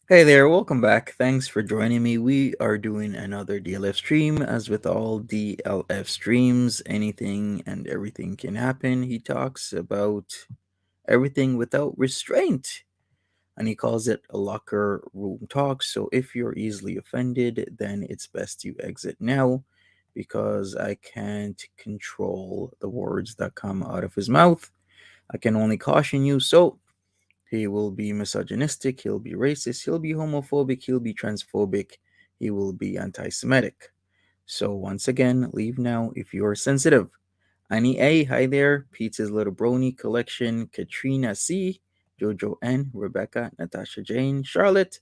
Hey there, welcome back. Thanks for joining me. We are doing another DLF stream. As with all DLF streams, anything and everything can happen. He talks about everything without restraint, and he calls it a locker room talk. So if you're easily offended, then it's best you exit now, because I can't control the words that come out of his mouth. I can only caution you. So he will be misogynistic, he'll be racist, he'll be homophobic, he'll be transphobic, he will be anti Semitic. So, once again, leave now if you are sensitive. Annie A, hi there. Pizza's Little Brony Collection, Katrina C, Jojo N, Rebecca, Natasha Jane, Charlotte,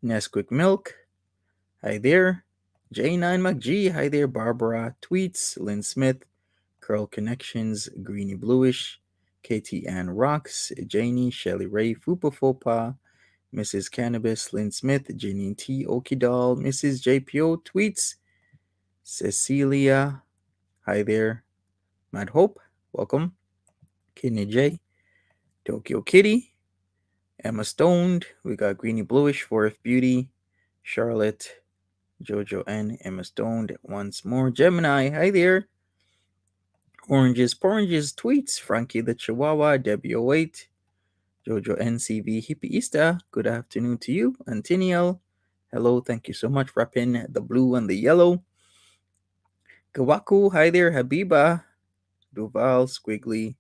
Nesquik Milk, hi there. J9 McG, hi there. Barbara Tweets, Lynn Smith, Curl Connections, Greeny Bluish, Katie Ann Rocks, Janie, Shelly Ray, Fupa Fopa, Mrs. Cannabis, Lynn Smith, Janine T, Okie Doll, Mrs. JPO Tweets, Cecilia, hi there, Mad Hope, welcome, Kidney J, Tokyo Kitty, Emma Stoned, we got Greeny Bluish, 4F Beauty, Charlotte, Jojo N, Emma Stoned, once more, Gemini, hi there, Oranges, Poranges, Tweets, Frankie the Chihuahua, Debbie 08, Jojo NCV, Hippieista, good afternoon to you, Antiniel, hello, thank you so much, repping the blue and the yellow, Gawaku, hi there, Habiba, Duval, Squiggly,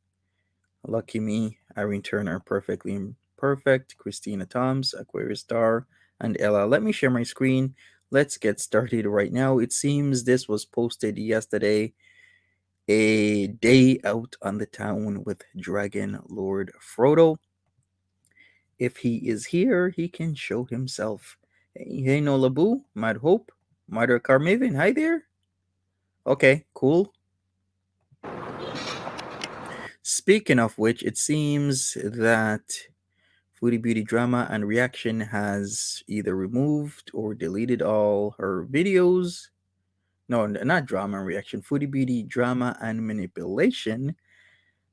Lucky Me, Irene Turner, Perfectly Perfect, Christina Toms, Aquarius Star, and Ella. Let me share my screen. Let's get started right now. It seems this was posted yesterday. A day out on the town with Dragon Lord Frodo. If he is here, he can show himself. Hey no Labu, Mad Hope, Mother Carmaven, hi there. Okay, cool. Speaking of which, it seems that Foodie Beauty Drama and Reaction has either removed or deleted all her videos. No, not Drama and Reaction. Foodie Beauty Drama and Manipulation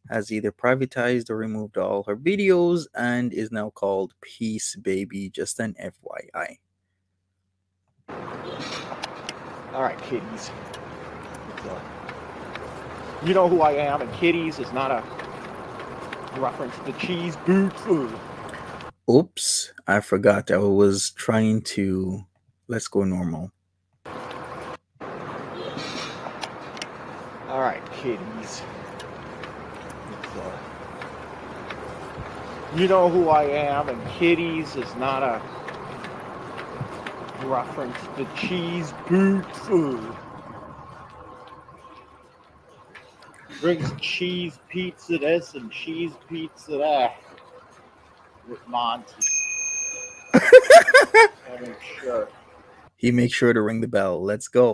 has either privatized or removed all her videos and is now called Peace Baby, just an FYI. All right, kiddies. You know who I am, and kiddies is not a reference to cheese boots. Oops, I forgot. I was trying to... Let's go normal. All right, kiddies. You know who I am, and kiddies is not a reference to cheese boots. Brings cheese pizza this and cheese pizza that with Monty. Gotta make sure. He makes sure to ring the bell. Let's go.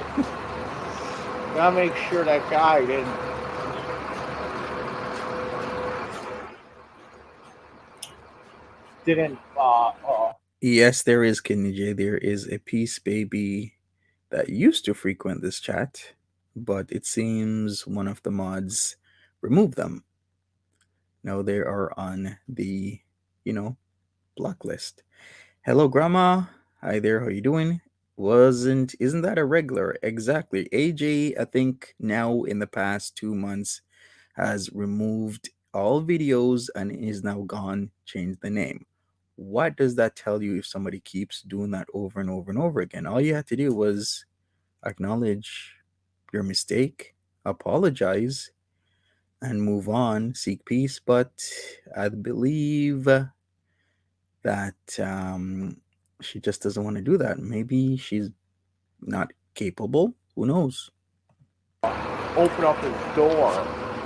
Gotta make sure that guy didn't Yes, there is Kidney J. There is a peace baby that used to frequent this chat, but it seems one of the mods removed them. Now they are on the, you know, block list. Hello, Grandma. Hi there. How you doing? Isn't that a regular? Exactly. AJ, I think now in the past 2 months has removed all videos and is now gone. Changed the name. What does that tell you if somebody keeps doing that over and over and over again? All you had to do was acknowledge your mistake, apologize, and move on, seek peace. But I believe that she just doesn't want to do that. Maybe she's not capable. Who knows? open up his door.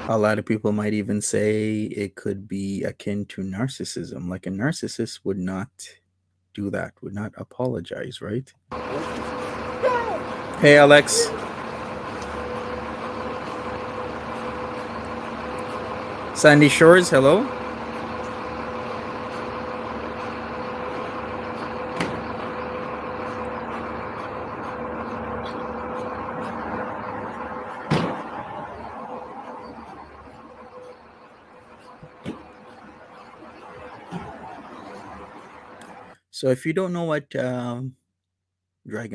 A lot of people might even say it could be akin to narcissism. Like a narcissist would not do that, would not apologize, right? Hey, Alex. Sandy Shores, hello. So if you don't know what Dragon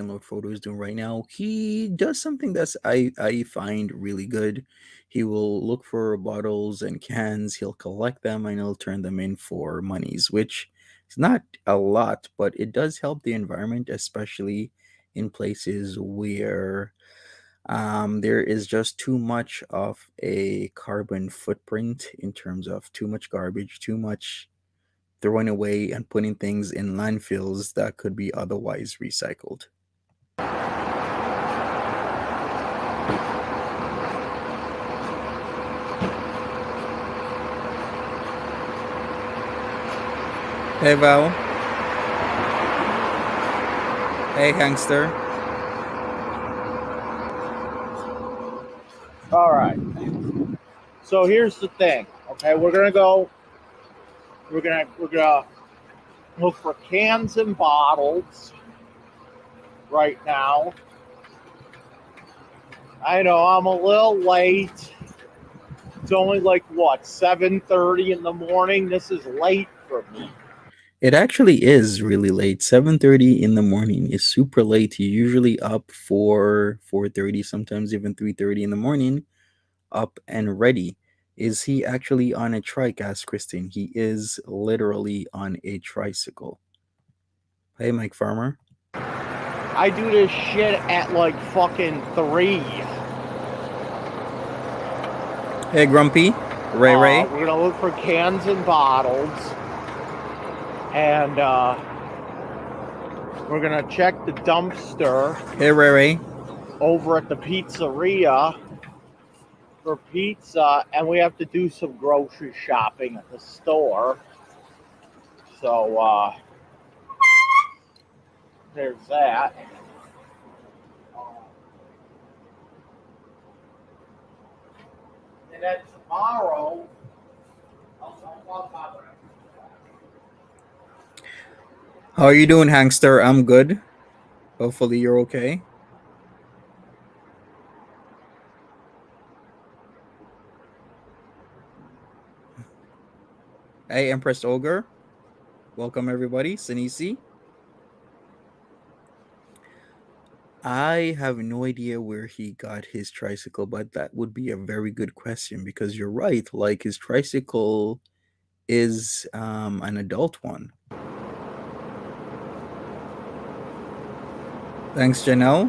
Lord Frodo is doing right now, he does something I find really good. He will look for bottles and cans, he'll collect them, and he'll turn them in for monies, which is not a lot, but it does help the environment, especially in places where there is just too much of a carbon footprint in terms of too much garbage, too much throwing away and putting things in landfills that could be otherwise recycled. Hey Val. Hey Hangster. All right. So here's the thing. Okay, we're gonna look for cans and bottles right now. I know I'm a little late. It's only like what, 7:30 in the morning. This is late for me. It actually is really late. 7:30 in the morning is super late. You're usually up for 4:30, sometimes even 3:30 in the morning, up and ready. Is he actually on a trike? Asked Christine. He is literally on a tricycle. Hey, Mike Farmer. I do this shit at like fucking 3. Hey, Grumpy. Ray Ray. We're gonna look for cans and bottles, and we're gonna check the dumpster. Hey, Ray Ray. Over at the pizzeria for pizza, and we have to do some grocery shopping at the store. So there's that. And then tomorrow, How are you doing, Hangster? I'm good. Hopefully you're okay. Hey, Empress Ogre. Welcome, everybody. Sinisi. I have no idea where he got his tricycle, but that would be a very good question because you're right. Like, his tricycle is an adult one. Thanks, Janelle.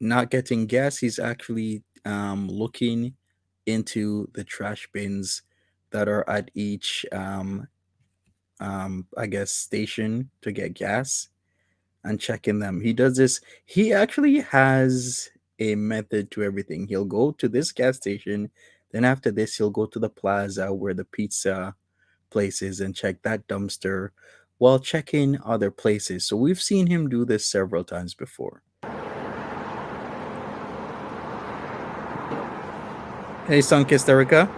Not getting gas, he's actually looking into the trash bins that are at each, I guess, station to get gas and checking them. He does this. He actually has a method to everything. He'll go to this gas station, then after this, he'll go to the plaza where the pizza place is and check that dumpster while checking other places. So we've seen him do this several times before. Hey, Sunkist Erica.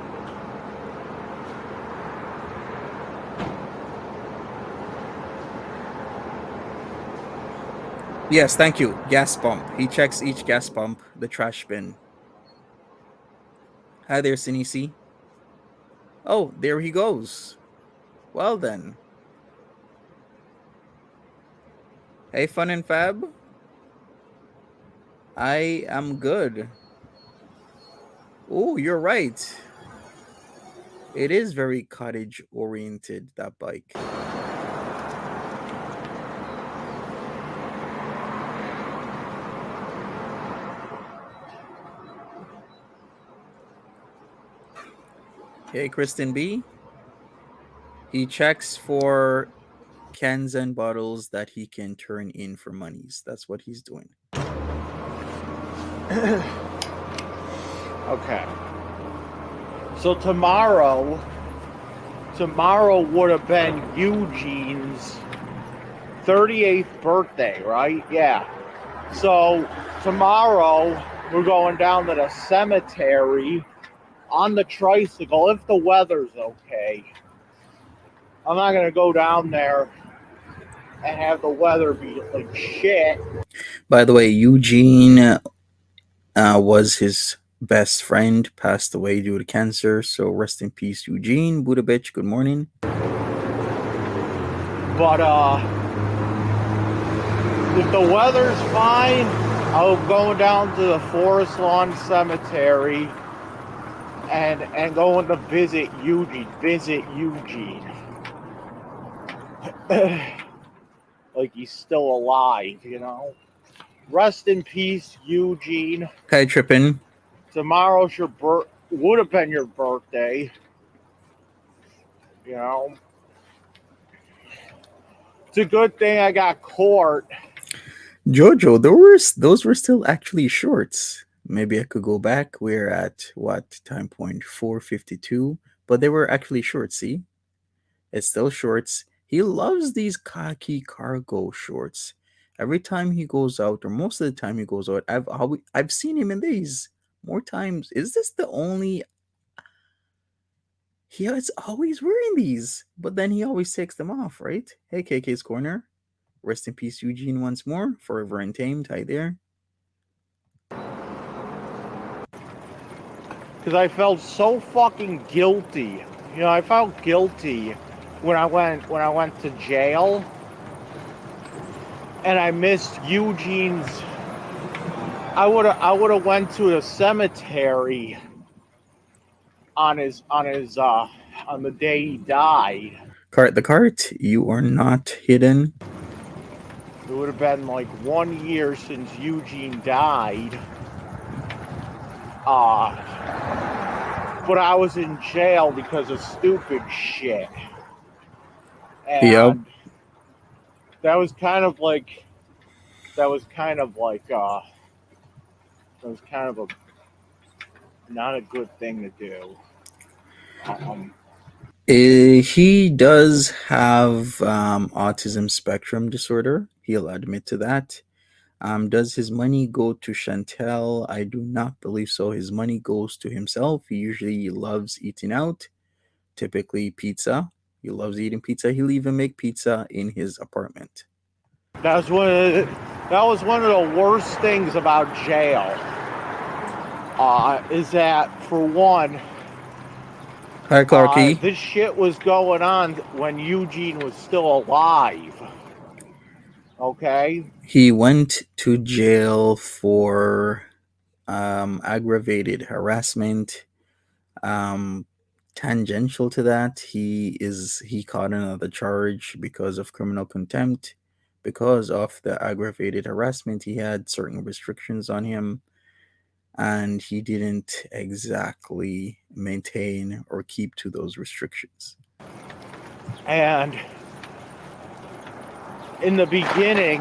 Yes, thank you. Gas pump. He checks each gas pump, the trash bin. Hi there, Sinisi. Oh, there he goes. Well then. Hey, Fun and Fab. I am good. Oh, you're right. It is very cottage oriented, that bike. Hey, Kristen B. He checks for cans and bottles that he can turn in for monies. That's what he's doing. Okay. So tomorrow would have been Eugene's 38th birthday, right? Yeah. So tomorrow we're going down to the cemetery on the tricycle if the weather's okay. I'm not gonna go down there and have the weather be like shit. By the way, Eugene was his best friend, passed away due to cancer. So rest in peace, Eugene. Buddha bitch, good morning. But if the weather's fine, I'm going down to the Forest Lawn Cemetery and going to visit Eugene. Like he's still alive, you know. Rest in peace, Eugene. Kai tripping. Tomorrow's would have been your birthday. You know. It's a good thing I got court. Jojo, those were still actually shorts. Maybe I could go back. We're at what time point? 4:52. But they were actually shorts, see? It's still shorts. He loves these khaki cargo shorts. Every time he goes out, or most of the time he goes out, I've seen him in these more times. Is this the only? He is always wearing these, but then he always takes them off, right? Hey, KK's Corner. Rest in peace, Eugene, once more. Forever untamed. Hi there. Because I felt so fucking guilty. You know, I felt guilty when I went to jail, and I missed Eugene's. I would have went to the cemetery on the day he died. Cart the cart. You are not hidden. It would have been like 1 year since Eugene died. But I was in jail because of stupid shit. And Yep. that was kind of not a good thing to do. He does have autism spectrum disorder. He'll admit to that. Does his money go to Chantel? I do not believe so. His money goes to himself. He usually loves eating out, typically pizza. He loves eating pizza. He'll even make pizza in his apartment. That was one of the worst things about jail. Is that for one, Hi, Clarky. this shit was going on when Eugene was still alive. Okay? He went to jail for aggravated harassment. Tangential to that, he caught another charge because of criminal contempt. Because of the aggravated harassment, he had certain restrictions on him, and he didn't exactly maintain or keep to those restrictions. And in the beginning,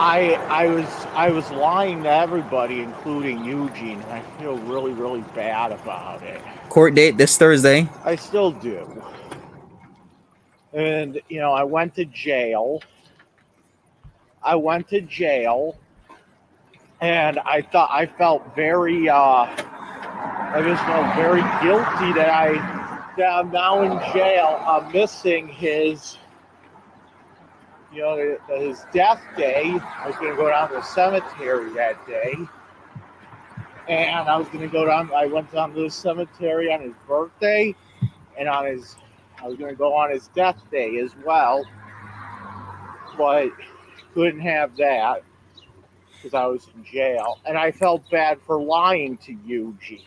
I was lying to everybody, including Eugene, and I feel really really bad about it. Court date this Thursday. I still do. And I went to jail. I went to jail, and I felt very I just felt very guilty that I'm now in jail. I'm missing his death day. I was going to go down to the cemetery that day, and I was going to go down. I went down to the cemetery on his birthday, and I was going to go on his death day as well, but couldn't have that because I was in jail, and I felt bad for lying to Eugene.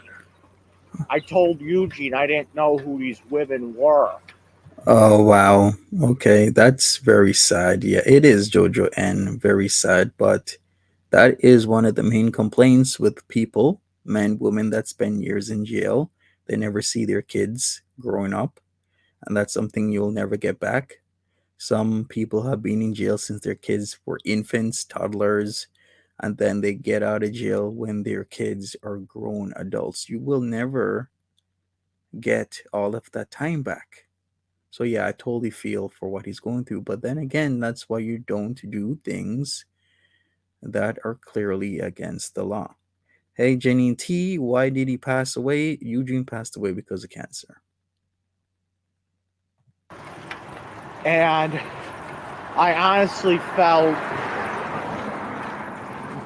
I told Eugene I didn't know who these women were. Oh wow. Okay, that's very sad. Yeah, it is, Jojo, and very sad, but that is one of the main complaints with people, men, women that spend years in jail. They never see their kids growing up, and that's something you'll never get back. Some people have been in jail since their kids were infants, toddlers, and then they get out of jail when their kids are grown adults. You will never get all of that time back. So yeah, I totally feel for what he's going through. But then again, that's why you don't do things that are clearly against the law. Hey, Jenny T, why did he pass away? Eugene passed away because of cancer. And I honestly felt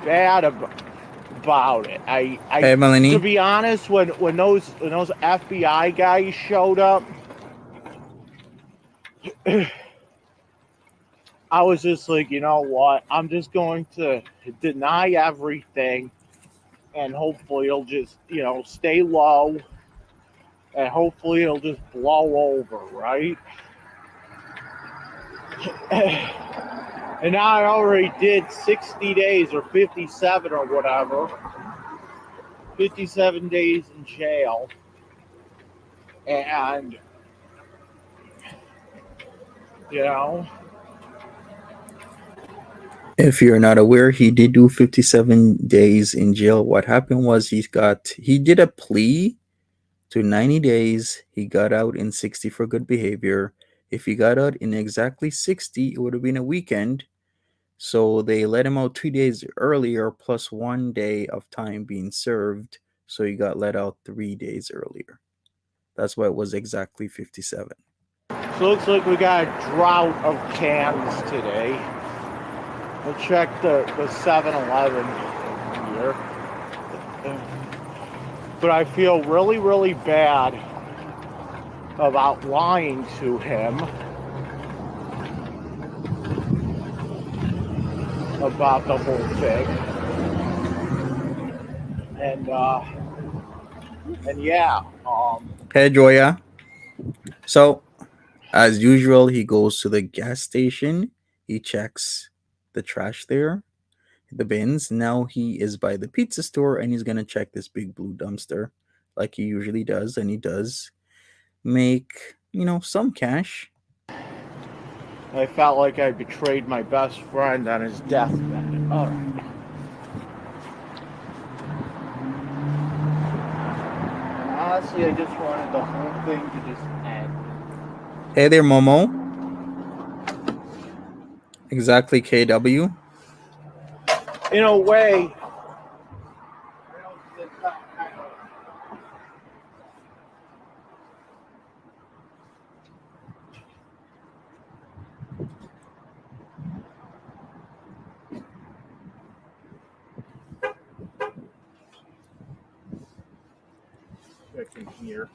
bad about it. Hey, To Melanie. be honest, when those FBI guys showed up, I was just like, you know what? I'm just going to deny everything, and hopefully it'll just stay low, and hopefully it'll just blow over, right? And now I already did 60 days or 57 or whatever. 57 days in jail. And, you know, If you're not aware, he did do 57 days in jail. What happened was he did a plea to 90 days. He got out in 60 for good behavior. If he got out in exactly 60, it would have been a weekend. So they let him out 2 days earlier, plus 1 day of time being served. So he got let out 3 days earlier. That's why it was exactly 57. so looks like we got a drought of cans today. We'll check the 7-Eleven here. But I feel really, really bad about lying to him about the whole thing. And yeah, Hey, Joya. So, as usual, he goes to the gas station. He checks the trash there, the bins. Now he is by the pizza store and he's going to check this big blue dumpster like he usually does. And he does make, some cash. I felt like I betrayed my best friend on his deathbed. All right. Honestly, I just wanted the whole thing to just end. Hey there, Momo. Exactly, KW. In a way, I can hear.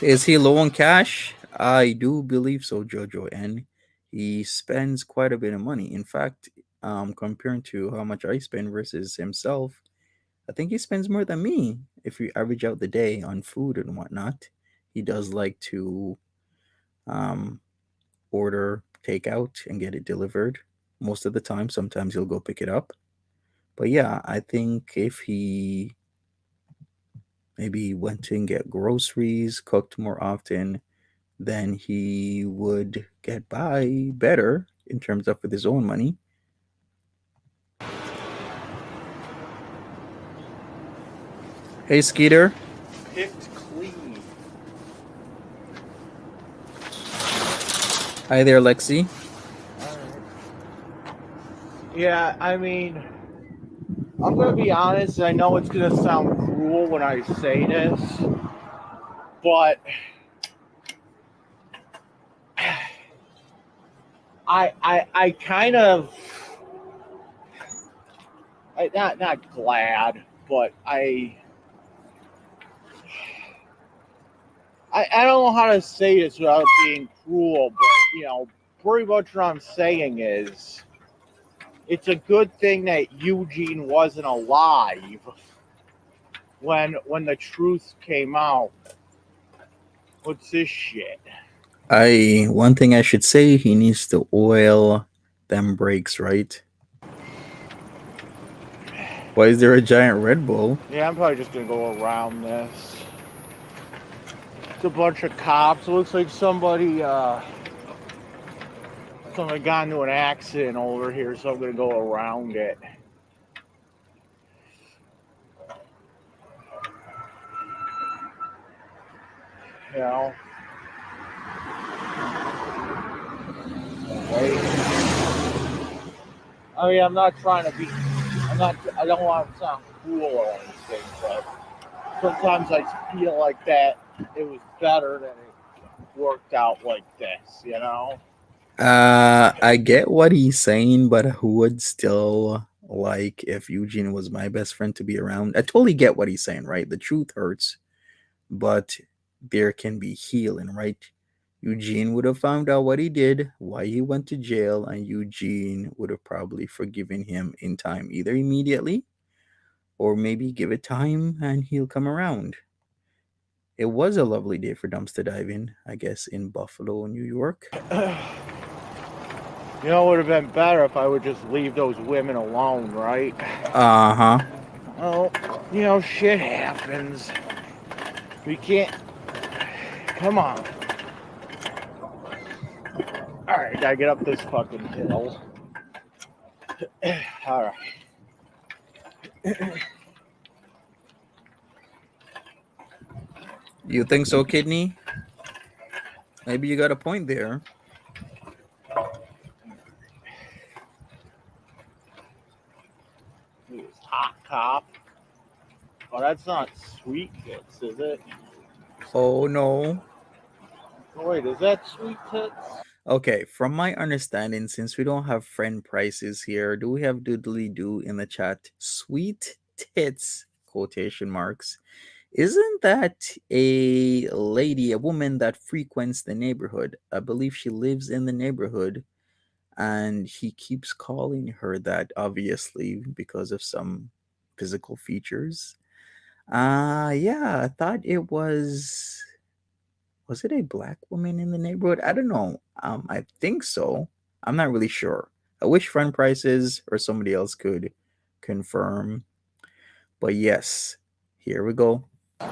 Is he low on cash? I do believe so, Jojo. And he spends quite a bit of money. In fact, comparing to how much I spend versus himself, I think he spends more than me. If you average out the day on food and whatnot, he does like to um, order takeout and get it delivered most of the time. Sometimes he'll go pick it up. But yeah, I think if he maybe went to and get groceries, cooked more often, then he would get by better. in terms of with his own money. Hey, Skeeter. Picked clean. Hi there, Lexi. Yeah, I mean, I'm gonna be honest. I know it's gonna sound cruel when I say this, but I kind of not glad, but I don't know how to say this without being cruel, but pretty much what I'm saying is it's a good thing that Eugene wasn't alive when the truth came out. What's this shit? One thing I should say, he needs to oil them brakes, right? Why is there a giant Red Bull? Yeah, I'm probably just gonna go around this. It's a bunch of cops. It looks like somebody got into an accident over here, so I'm gonna go around it. You know. Right? I mean, I'm not trying to be. I don't want to sound cool or anything, but sometimes I feel like that it was better that it worked out like this. I get what he's saying, but who would still like if Eugene was my best friend to be around? I totally get what he's saying, right? The truth hurts, but there can be healing, right? Eugene would have found out what he did, why he went to jail, and Eugene would have probably forgiven him in time, either immediately or maybe give it time and he'll come around. It was a lovely day for dumpster diving, I guess, in Buffalo, New York. It would have been better if I would just leave those women alone, right? Uh huh. Oh, shit happens. We can't. Come on. Alright, gotta get up this fucking hill. Alright. You think so, Kidney? Maybe you got a point there. Hot cop. Oh, that's not Sweet Tits, is it? Oh no. Oh, wait, is that Sweet Tits? Okay, from my understanding, since we don't have friend prices here, do we have doodly doo in the chat? Sweet tits, quotation marks. Isn't that a lady, a woman that frequents the neighborhood? I believe she lives in the neighborhood, and he keeps calling her that, obviously, because of some physical features. Yeah, I thought it was it a black woman in the neighborhood? I don't know. I think so. I'm not really sure. I wish friend prices or somebody else could confirm. But yes, here we go. I'm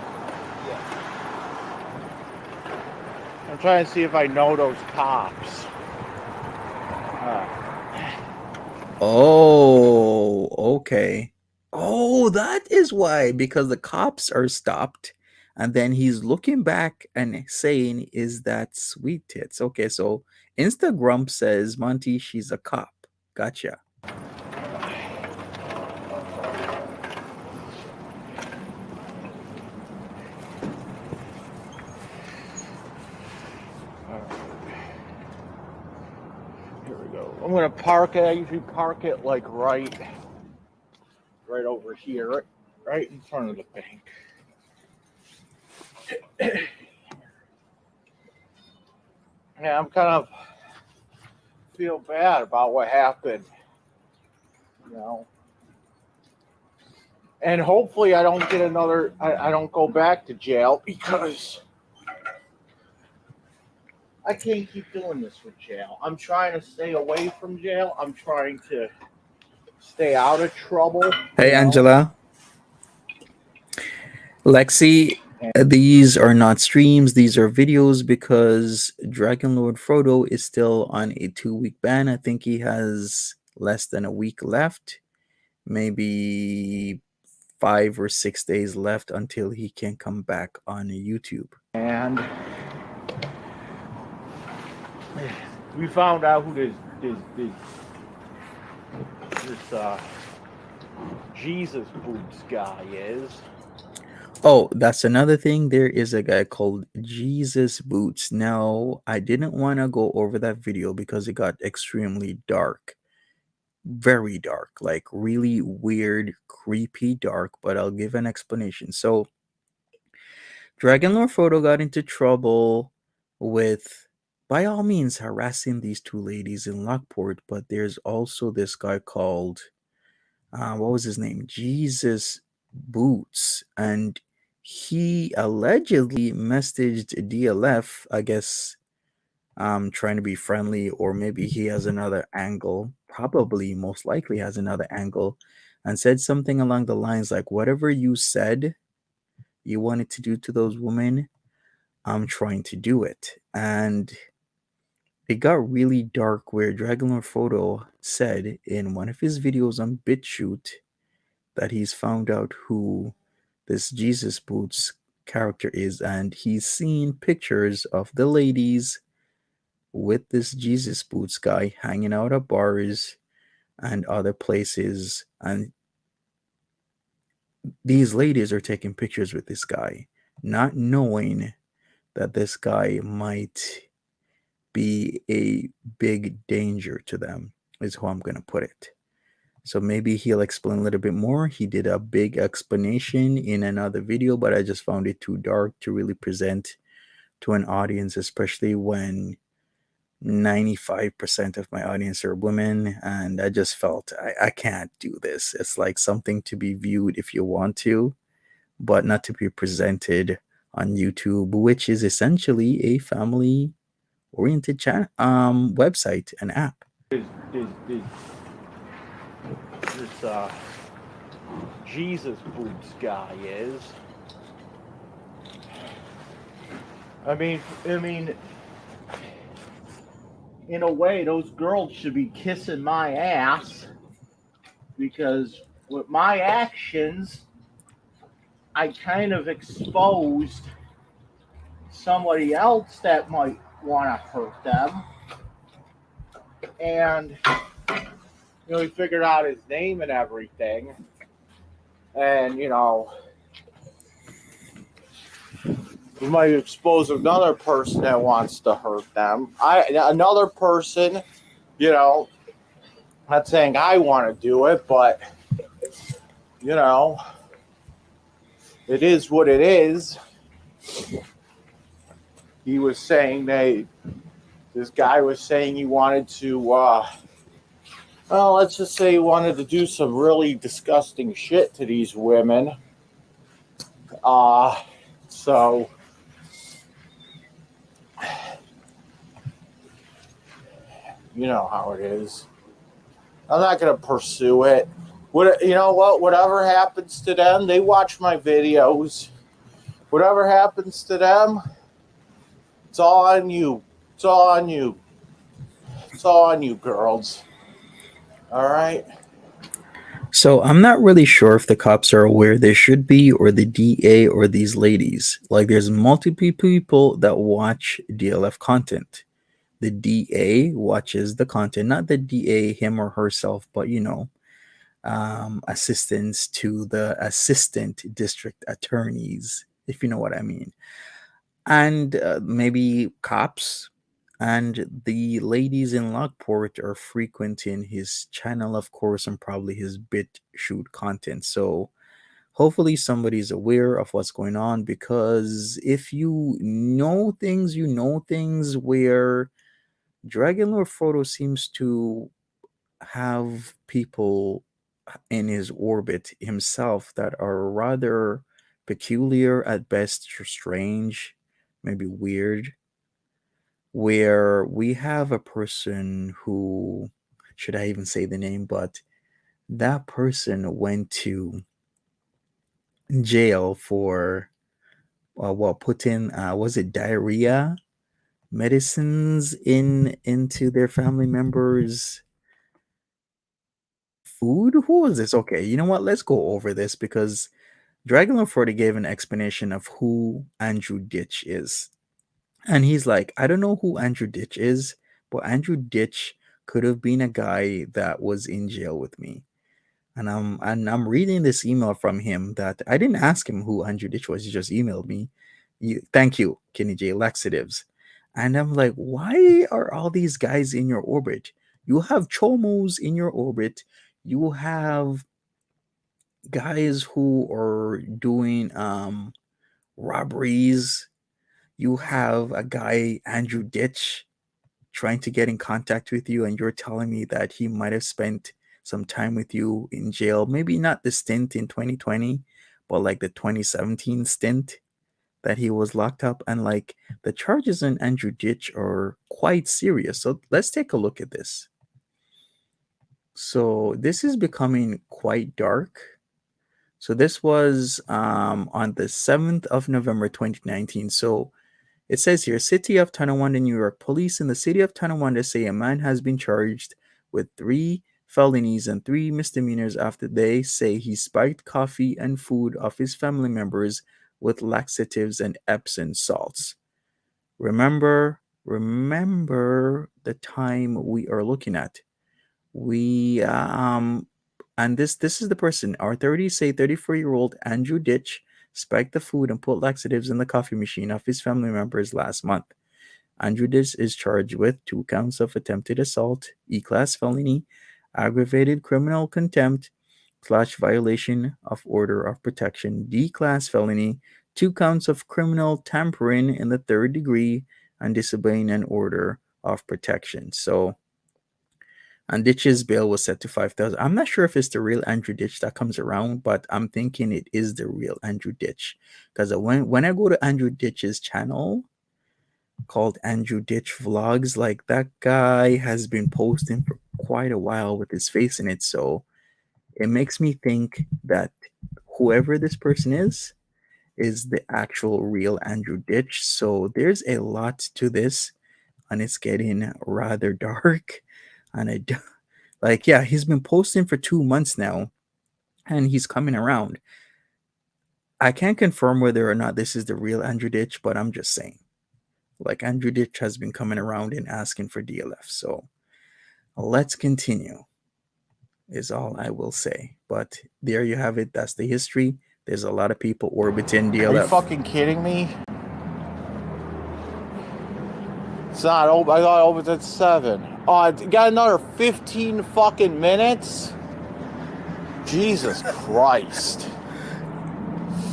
trying to see if I know those cops. Oh, okay. Oh, that is why, because the cops are stopped, and then he's looking back and saying, "Is that sweet tits?" Okay, so Instagram says, Monty, she's a cop. Gotcha. Here we go. I'm gonna park it. I usually park it like right over here, right in front of the bank. Yeah, I'm kind of feel bad about what happened, and hopefully I don't get another. I don't go back to jail because I can't keep doing this with jail. I'm trying to stay away from jail. I'm trying to stay out of trouble. Hey, Angela. Lexi, These are not streams, these are videos because Dragon Lord Frodo is still on a 2 week ban. I think he has less than a week left, maybe 5 or 6 days left until he can come back on YouTube. And we found out who this Jesus Boots guy is. Oh, that's another thing. There is a guy called Jesus Boots. Now, I didn't want to go over that video because it got extremely dark. Very dark. Like really weird, creepy dark, but I'll give an explanation. So, Dragon Lord Frodo got into trouble with, by all means, harassing these two ladies in Lockport, but there's also this guy called, what was his name? Jesus Boots. And he allegedly messaged DLF, I guess, trying to be friendly, or maybe he has another angle, probably most likely has another angle, and said something along the lines like, whatever you said you wanted to do to those women, I'm trying to do it. And it got really dark where Dragonlord Photo said in one of his videos on BitChute that he's found out who this Jesus Boots character is, and he's seen pictures of the ladies with this Jesus Boots guy hanging out at bars and other places, and these ladies are taking pictures with this guy, not knowing that this guy might be a big danger to them, is how I'm going to put it. So maybe he'll explain a little bit more. He did a big explanation in another video, but I just found it too dark to really present to an audience, especially when 95% of my audience are women. And I just felt I can't do this. It's like something to be viewed if you want to, but not to be presented on YouTube, which is essentially a family oriented website and app. This Jesus Boots guy is. I mean, in a way, those girls should be kissing my ass because with my actions, I kind of exposed somebody else that might want to hurt them. And, we figured out his name and everything. And, we might expose another person that wants to hurt them. Another person, not saying I want to do it, but, it is what it is. He was saying this guy was saying he wanted to, let's just say he wanted to do some really disgusting shit to these women. So, you know how it is. I'm not going to pursue it. You know what? Whatever happens to them, they watch my videos. Whatever happens to them, it's all on you. It's all on you. It's all on you, girls. All right? So I'm not really sure if the cops are aware they should be, or the DA, or these ladies. Like, there's multiple people that watch DLF content. The DA watches the content, not the DA him or herself, but assistants to the assistant district attorneys, if you know what I mean, and maybe cops. And the ladies in Lockport are frequenting his channel, of course, and probably his BitChute content. So hopefully somebody's aware of what's going on, because if you know things, where Dragon Lord Frodo seems to have people in his orbit himself that are rather peculiar at best, strange, maybe weird. Where we have a person who, should I even say the name, but that person went to jail for putting was it diarrhea medicines into their family members' food. Who was this? Okay, you know what? Let's go over this because Dragon Lord Frodo gave an explanation of who Andrew Ditch is. And he's like, I don't know who Andrew Ditch is, but Andrew Ditch could have been a guy that was in jail with me. And I'm reading this email from him that I didn't ask him who Andrew Ditch was. He just emailed me. Thank you, Kenny J. Laxatives. And I'm like, why are all these guys in your orbit? You have chomos in your orbit. You have guys who are doing robberies. You have a guy, Andrew Ditch, trying to get in contact with you, and you're telling me that he might have spent some time with you in jail. Maybe not the stint in 2020, but like the 2017 stint that he was locked up. And like the charges in Andrew Ditch are quite serious. So let's take a look at this. So this is becoming quite dark. So this was on the 7th of November 2019. So it says here, City of Tonawanda, New York. Police in the city of Tonawanda say a man has been charged with 3 felonies and 3 misdemeanors after they say he spiked coffee and food of his family members with laxatives and Epsom salts. Remember the time we are looking at. We and this is the person. Our authorities say 34-year-old Andrew Ditch spiked the food and put laxatives in the coffee machine of his family members last month. Andrew Ditch is charged with 2 counts of attempted assault, E-class felony, aggravated criminal contempt / violation of order of protection, D-class felony, 2 counts of criminal tampering in the third degree, and disobeying an order of protection. So and Ditch's bail was set to 5,000. I'm not sure if it's the real Andrew Ditch that comes around, but I'm thinking it is the real Andrew Ditch because when I go to Andrew Ditch's channel called Andrew Ditch Vlogs, like that guy has been posting for quite a while with his face in it, so it makes me think that whoever this person is the actual real Andrew Ditch. So there's a lot to this, and it's getting rather dark, and like, yeah, he's been posting for 2 months now, and he's coming around. I can't confirm whether or not this is the real Andrew Ditch, but I'm just saying. Like, Andrew Ditch has been coming around and asking for DLF. So let's continue, is all I will say. But there you have it. That's the history. There's a lot of people orbiting DLF. Are you fucking kidding me? It's not open. I thought it opens at 7. Oh, I got another 15 fucking minutes? Jesus Christ.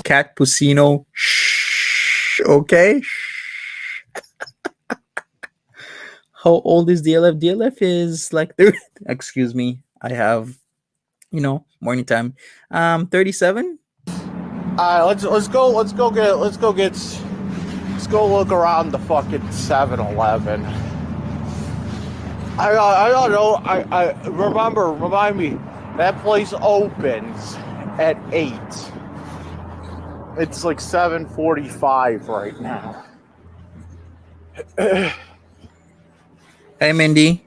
Cat Pusino. Shh. Okay. How old is DLF? DLF is like 30. Excuse me. I have, morning time. 37. Let's go look around the fucking 7-Eleven. I don't know. I remind me, that place opens at 8. It's like 7:45 right now. Hey, Mindy.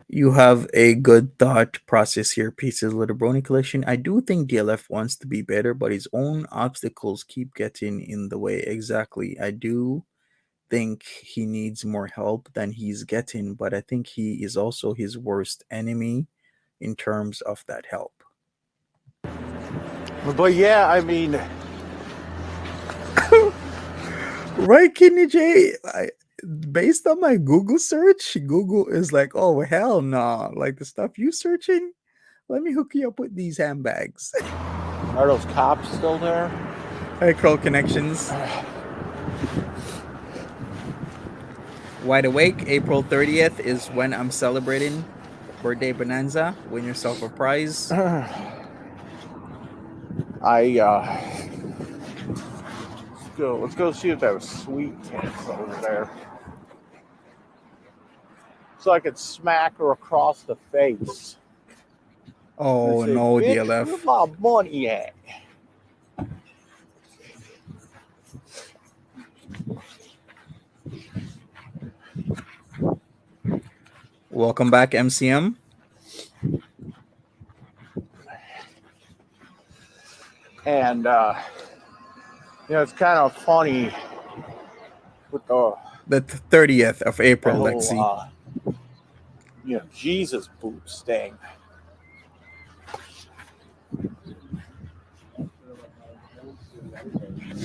You have a good thought process here, Pieces of the Brony Collection. I do think DLF wants to be better, but his own obstacles keep getting in the way. Exactly. I do think he needs more help than he's getting, but I think he is also his worst enemy in terms of that help. But yeah, I mean, right, Kidney J? Based on my Google search, Google is like, oh, hell no. Nah. Like the stuff you searching, let me hook you up with these handbags. Are those cops still there? Hey, Curl Connections. Wide Awake, April 30th is when I'm celebrating birthday bonanza. Win yourself a prize. Let's go see if there was sweet cakes over there. So I could smack her across the face. Oh, say, no, bitch, DLF. where my money at? Welcome back, MCM. And it's kind of funny with The 30th of the April, let's whole see. Jesus boots thing.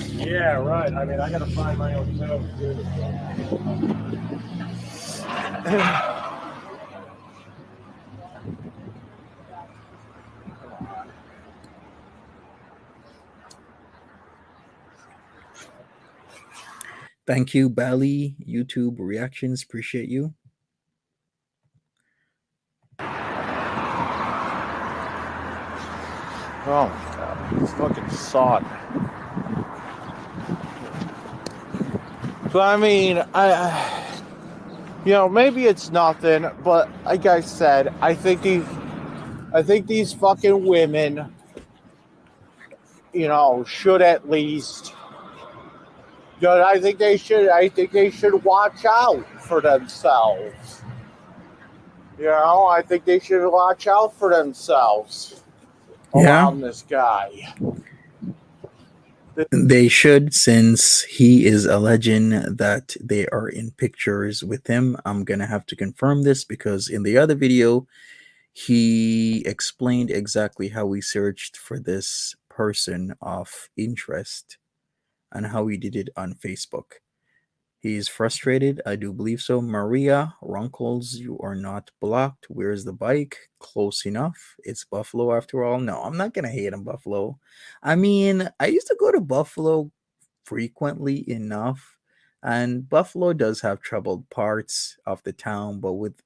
Yeah, right. I mean, I got to find my own joke too. Thank you, Bally. YouTube reactions. Appreciate you. Oh my god, it's fucking sod. So I mean, maybe it's nothing, but like I said, I think these fucking women, should at least. I think they should. I think they should watch out for themselves. I think they should watch out for themselves Yeah, around this guy. they should, since he is alleging that they are in pictures with him. I'm gonna have to confirm this because in the other video, he explained exactly how he searched for this person of interest and how he did it on Facebook. He is frustrated. I do believe so. Maria Runkles, you are not blocked. Where's the bike? Close enough. It's Buffalo after all. No, I'm not going to hate on Buffalo. I mean, I used to go to Buffalo frequently enough, and Buffalo does have troubled parts of the town, but with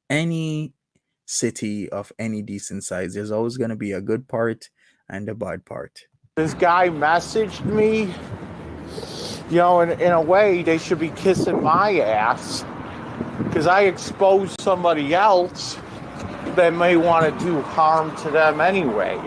any city of any decent size, there's always going to be a good part and a bad part. This guy messaged me. In a way, they should be kissing my ass because I exposed somebody else that may want to do harm to them anyway,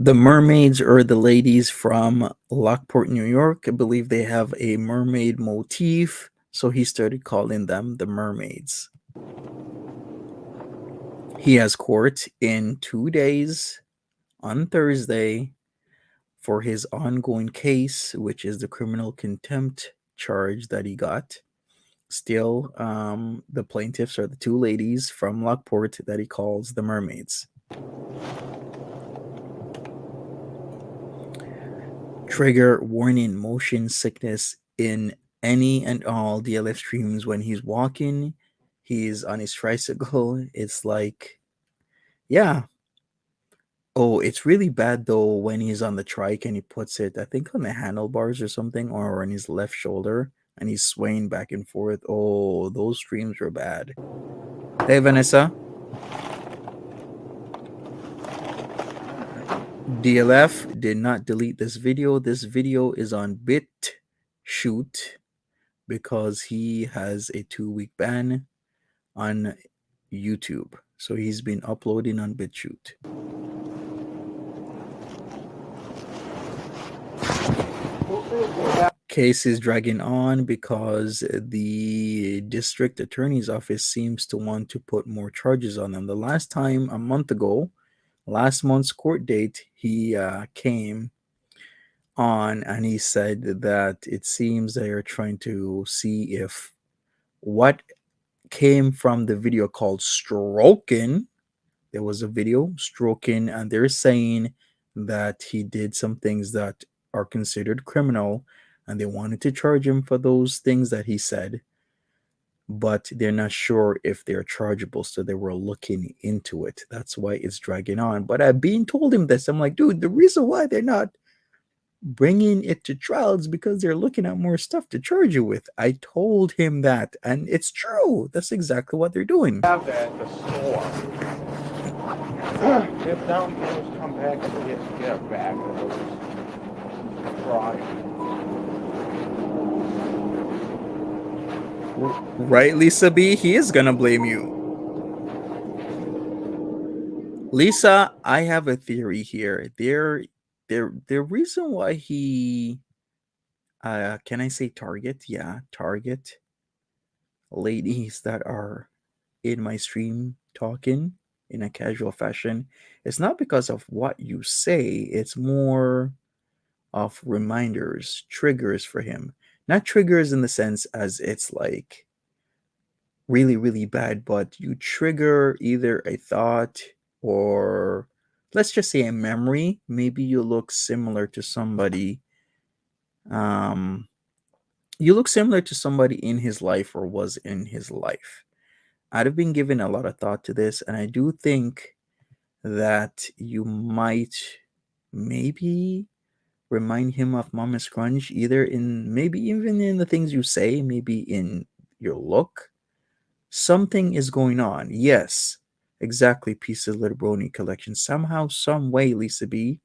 The mermaids are the ladies from Lockport, New York. I believe they have a mermaid motif, so he started calling them the mermaids. He has court in 2 days on Thursday for his ongoing case, which is the criminal contempt charge that he got. Still, the plaintiffs are the two ladies from Lockport that he calls the mermaids. Trigger warning: motion sickness in any and all DLF streams when he's walking. He's on his tricycle. It's like, yeah. Oh, it's really bad though when he's on the trike and he puts it, I think, on the handlebars or something, or on his left shoulder, and he's swaying back and forth. Oh, those streams were bad. Hey, Vanessa. DLF did not delete this video. This video is on BitChute because he has a 2-week ban on YouTube. So he's been uploading on BitChute. Case is dragging on because the district attorney's office seems to want to put more charges on them. The last time, a month ago, last month's court date, he came on and he said that it seems they are trying to see if what came from the video called Stroking. There was a video stroking, and they're saying that he did some things that are considered criminal, and they wanted to charge him for those things that he said. but they're not sure if they're chargeable, so they were looking into it. That's why it's dragging on. But I've been told him this. I'm like, dude, the reason why they're not bringing it to trial is because they're looking at more stuff to charge you with. I told him that, and it's true. That's exactly what they're doing. Have that at the store. If downstairs come back and get it back, it'll just fry. Right, Lisa B? He is gonna blame you. Lisa, I have a theory here. The reason why he can I say target? Yeah, target ladies that are in my stream talking in a casual fashion. It's not because of what you say, it's more of reminders, triggers for him. Not triggers in the sense as it's like really, really bad, but you trigger either a thought or let's just say a memory. Maybe you look similar to somebody. You look similar to somebody in his life or was in his life. I'd have been given a lot of thought to this, and I do think that you might maybe remind him of Mama Scrunch, either in maybe even in the things you say, maybe in your look. Something is going on. Yes, exactly. Pieces Little Brony collection. Somehow, some way, Lisa B,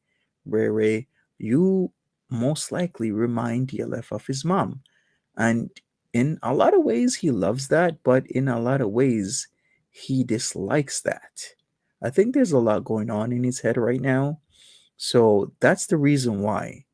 Ray, you most likely remind DLF of his mom. And in a lot of ways, he loves that, but in a lot of ways, he dislikes that. I think there's a lot going on in his head right now. So that's the reason why.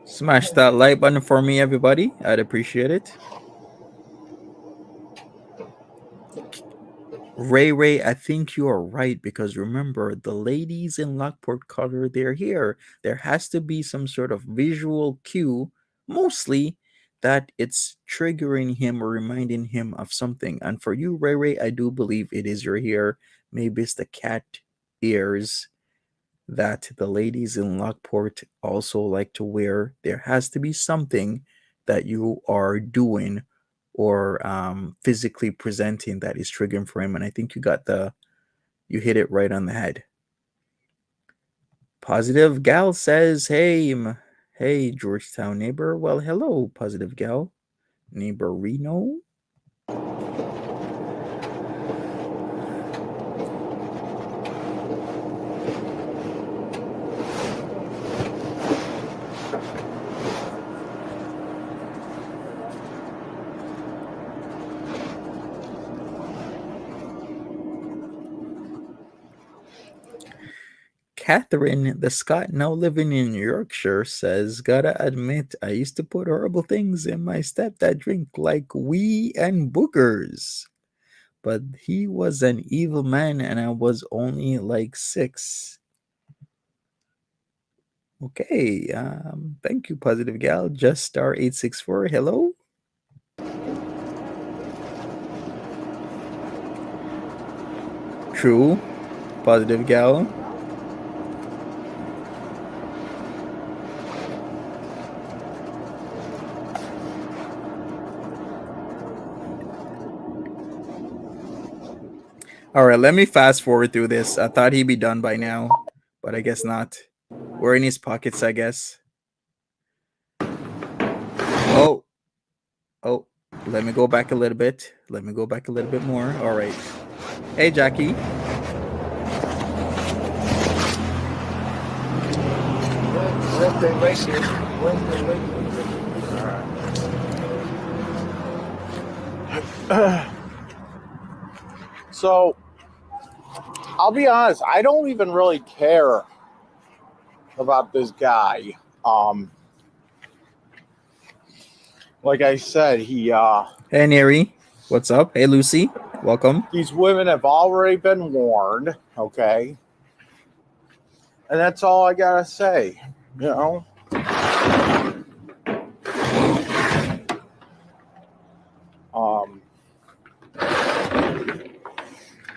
Smash that like button for me, everybody. I'd appreciate it. Ray, I think you are right because remember, the ladies in Lockport Color, they're here. There has to be some sort of visual cue, mostly that it's triggering him or reminding him of something. And for you, Ray, I do believe it is your hair. Maybe it's the cat ears that the ladies in Lockport also like to wear. There has to be something that you are doing or physically presenting that is triggering for him. And I think you hit it right on the head. Positive Gal says, hey, Georgetown neighbor. Well, hello, Positive Gal. Neighbor Reno. Catherine, the Scot now living in Yorkshire, says, gotta admit, I used to put horrible things in my stepdad drink like wee and boogers. But he was an evil man and I was only like 6. Okay, thank you, Positive Gal. Just star 864. Hello. True, Positive Gal. All right, let me fast forward through this. I thought he'd be done by now, but I guess not. We're in his pockets, I guess. Oh, let me go back a little bit. Let me go back a little bit more. All right. Hey, Jackie. Wednesday late here. So, I'll be honest, I don't even really care about this guy. Like I said, Hey, Neri. What's up? Hey, Lucy. Welcome. these women have already been warned, okay? And that's all I gotta say, you know?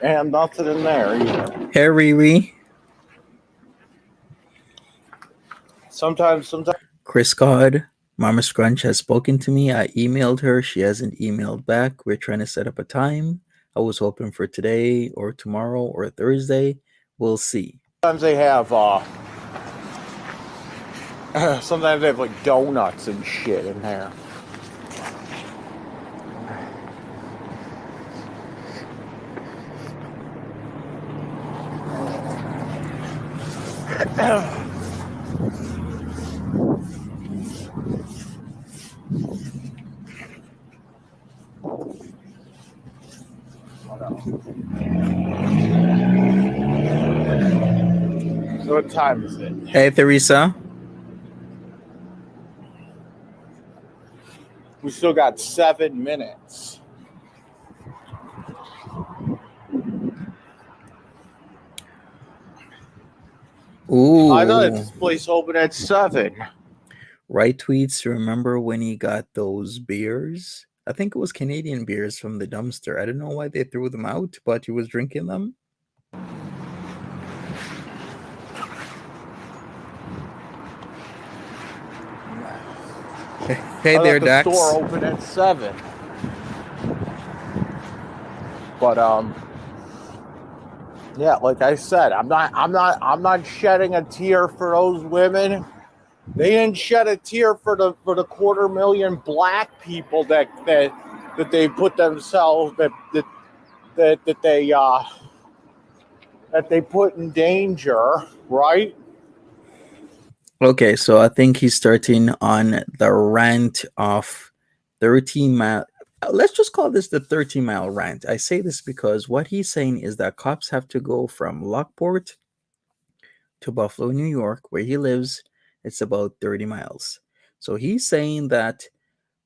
And nothing in there either. Hey, Riri. Sometimes Chris Cod. Mama Scrunch has spoken to me. I emailed her. She hasn't emailed back. We're trying to set up a time. I was hoping for today or tomorrow or Thursday. We'll see. they have sometimes they have like donuts and shit in there. So what time is it? Hey, Theresa. We still got 7 minutes. Ooh. I thought this place opened at 7. Right tweets. Remember when he got those beers? I think it was Canadian beers from the dumpster. I don't know why they threw them out, but he was drinking them. Hey there, Dax. The store opened at 7. But yeah, like I said, I'm not shedding a tear for those women. They didn't shed a tear for the 250,000 black people that they put themselves that they put in danger, right? Okay, so I think he's starting on the rant of 13 mile. Let's just call this the 13-mile rant. I say this because what he's saying is that cops have to go from Lockport to Buffalo, New York, where he lives. It's about 30 miles. So he's saying that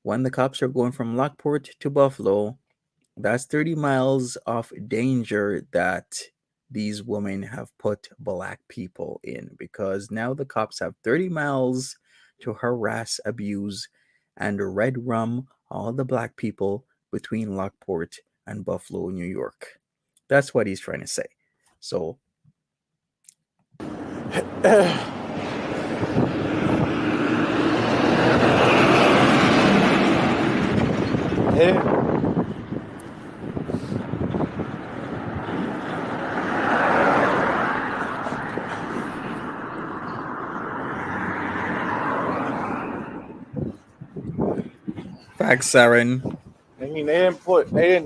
when the cops are going from Lockport to Buffalo, that's 30 miles of danger that these women have put black people in, because now the cops have 30 miles to harass, abuse, and red rum all the black people between Lockport and Buffalo, New York. That's what he's trying to say. So facts, Saren. I mean, they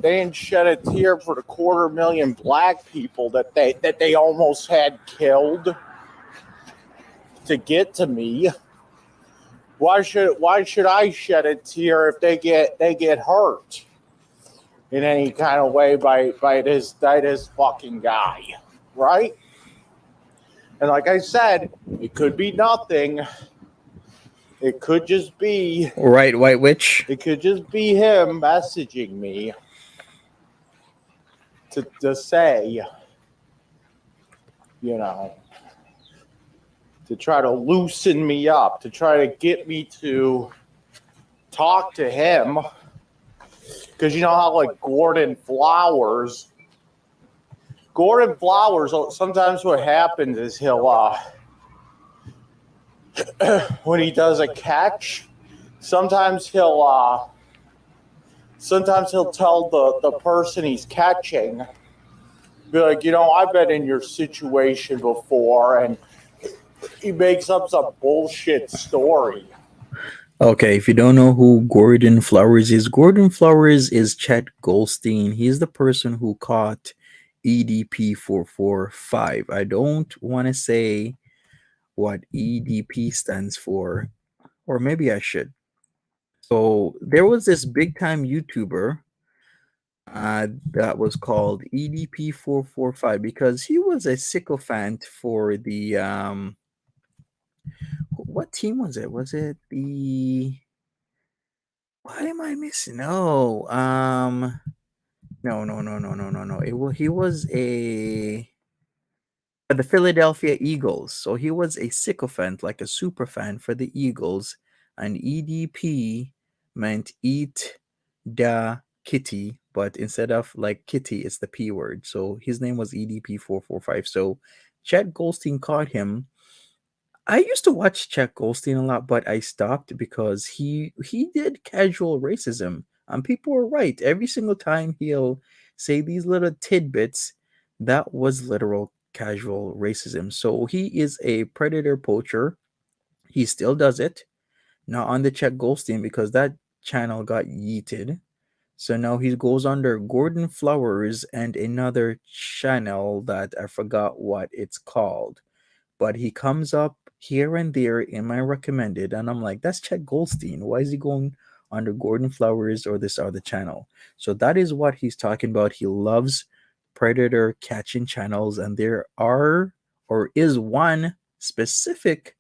didn't shed a tear for the 250,000 black people that they almost had killed to get to me. Why should I shed a tear if they get hurt in any kind of way by this fucking guy, right? And like I said, it could be nothing. It could just be Right, White Witch. It could just be him messaging me to say, you know, to try to loosen me up, to try to get me to talk to him. Because you know how, like, Gordon Flowers, sometimes what happens is he'll, when he does a catch, sometimes he'll tell the person he's catching, be like, you know, I've been in your situation before, and he makes up some bullshit story. Okay, if you don't know who Gordon Flowers is Chet Goldstein. He's the person who caught EDP 445. I don't want to say what EDP stands for, or maybe I should. So there was this big time YouTuber That was called EDP 445 because he was a sycophant for the what team was it? Was it the what am I missing? No. He was a the Philadelphia Eagles. So he was a sycophant, like a super fan for the Eagles, and EDP meant eat da kitty, but instead of like kitty, it's the P word. So his name was EDP 445. So Chad Goldstein caught him. I used to watch Chad Goldstein a lot, but I stopped because he did casual racism. And people were right. Every single time he'll say these little tidbits, that was literal casual racism. So he is a predator poacher. He still does it. Not on the Chad Goldstein because that channel got yeeted. So now he goes under Gordon Flowers and another channel that I forgot what it's called. But he comes up here and there in my recommended, and I'm like, that's Chet Goldstein. Why is he going under Gordon Flowers or this other channel? So that is what he's talking about. He loves predator catching channels, and there are or is one specific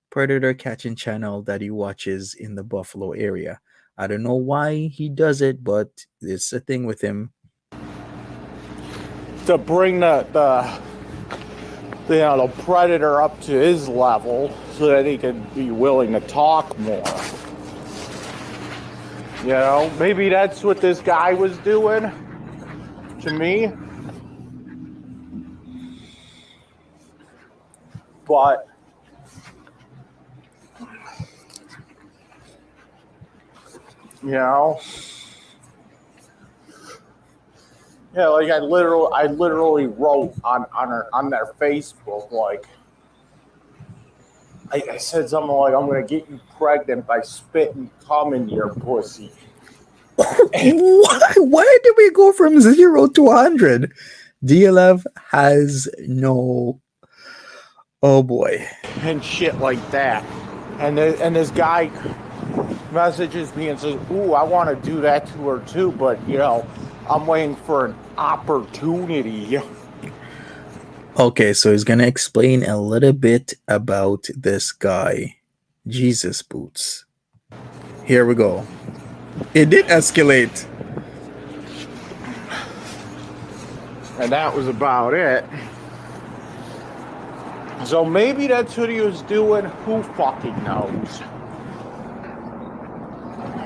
predator catching channel that he watches in the Buffalo area. I don't know why he does it, but it's a thing with him. To bring the predator up to his level so that he can be willing to talk more. You know, maybe that's what this guy was doing to me. But you know, yeah, like I literally wrote on their Facebook, like I said something like, "I'm gonna get you pregnant by spitting cum in your pussy." Why did we go from 0 to 100? DLF has no. Oh boy. And shit like that. And this guy messages me and says, "Ooh, I want to do that to her too, but you know, I'm waiting for an opportunity." Okay, so he's gonna explain a little bit about this guy, Jesus Boots. Here we go. It did escalate. And that was about it. So maybe that's what he was doing. Who fucking knows?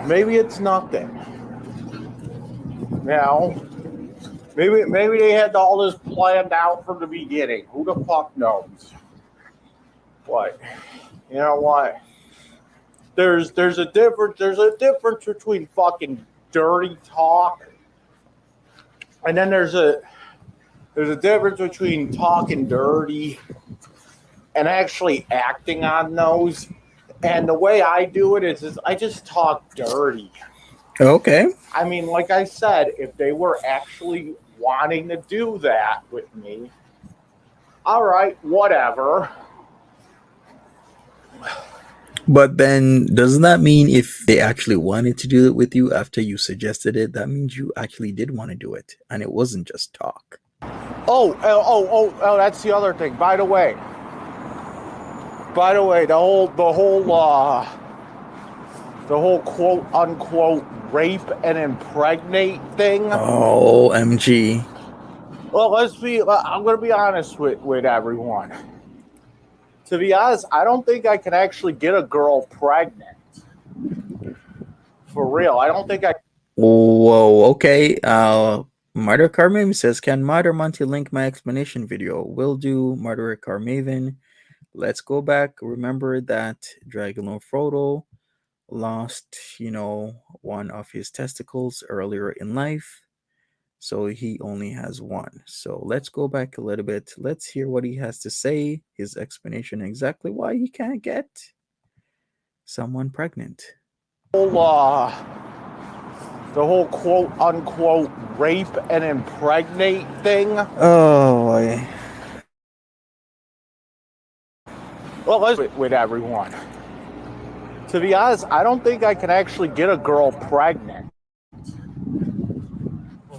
Maybe it's nothing. You know? Maybe they had all this planned out from the beginning. Who the fuck knows? What? You know what? There's a difference between fucking dirty talk, and then there's a difference between talking dirty and actually acting on those. And the way I do it is I just talk dirty. Okay. I mean, like I said, if they were actually wanting to do that with me, all right, whatever. But then, doesn't that mean if they actually wanted to do it with you after you suggested it, that means you actually did want to do it, and it wasn't just talk? Oh, that's the other thing. By the way, the whole quote unquote rape and impregnate thing. Oh, MG. Well, I'm going to be honest with everyone. To be honest, I don't think I can actually get a girl pregnant. For real, I don't think I. Whoa, okay. Martyr Carmaven says, can Martyr Monty link my explanation video? Will do, Martyr Carmaven. Let's go back. Remember that Lord Frodo lost, one of his testicles earlier in life. So he only has one. So let's go back a little bit. Let's hear what he has to say, his explanation exactly why he can't get someone pregnant. The whole quote unquote rape and impregnate thing. Oh boy. Well, let's with everyone. To be honest, I don't think I can actually get a girl pregnant.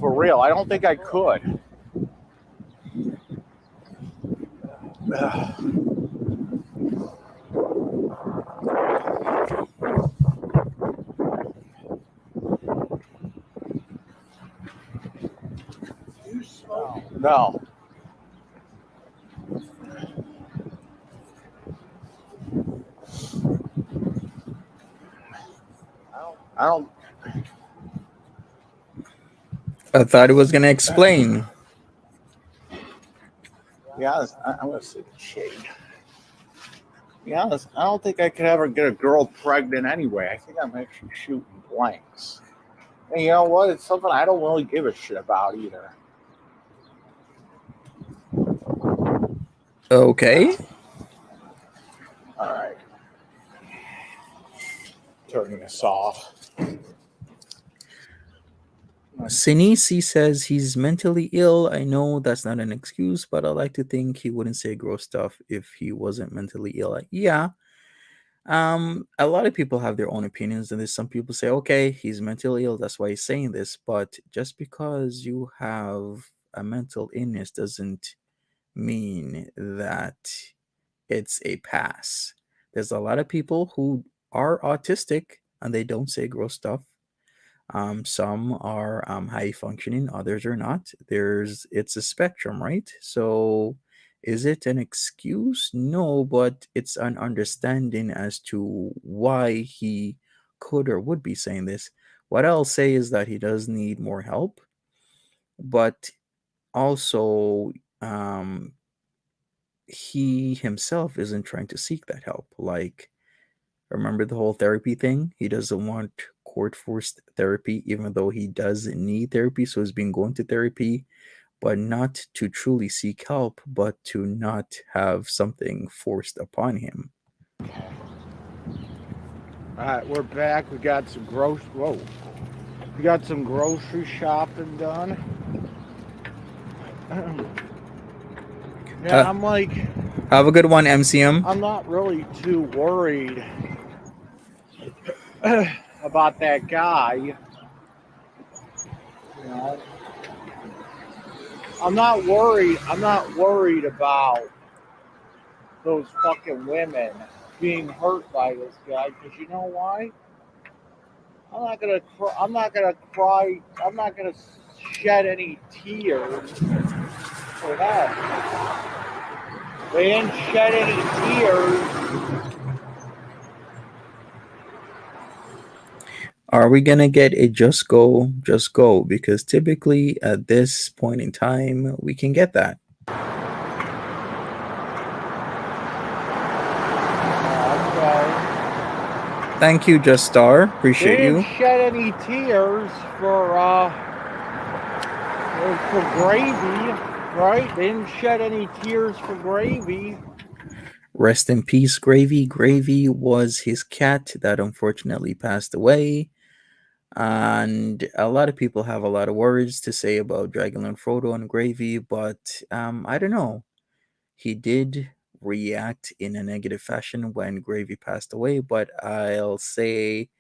For real, I don't think I could. You smoke? No. I don't. I thought it was gonna explain. Yeah, I'm gonna sit in the shade. Yeah, I don't think I could ever get a girl pregnant anyway. I think I'm actually shooting blanks. And you know what? It's something I don't really give a shit about either. Okay. All right. Turning this off. Sinisi says he's mentally ill. I know that's not an excuse, but I like to think he wouldn't say gross stuff if he wasn't mentally ill. Yeah. A lot of people have their own opinions, and there's some people say, okay, he's mentally ill, that's why he's saying this. But just because you have a mental illness doesn't mean that it's a pass. There's a lot of people who are autistic and they don't say gross stuff. Some are high functioning, others are not. It's a spectrum, right? So is it an excuse? No, but it's an understanding as to why he could or would be saying this. What I'll say is that he does need more help, but also um, he himself isn't trying to seek that help. Like, remember the whole therapy thing? He doesn't want court forced therapy, even though he does need therapy. So he's been going to therapy, but not to truly seek help, but to not have something forced upon him. All right, we're back. We got some we got some grocery shopping done. Yeah, Uh, I'm like, have a good one, MCM. I'm not really too worried about that guy. You know, I'm not worried. I'm not worried about those fucking women being hurt by this guy, because you know why? I'm not gonna cry. I'm not gonna cry. I'm not gonna shed any tears for that. They didn't shed any tears. Are we gonna get a just go, just go? Because typically at this point in time, we can get that. Thank you, Just Star. They Appreciate didn't you. shed any tears for gravy, right? They didn't shed any tears for gravy. Rest in peace, Gravy. Gravy was his cat that unfortunately passed away. And a lot of people have a lot of words to say about Dragon Lord Frodo and Gravy, but I don't know. He did react in a negative fashion when Gravy passed away, but I'll say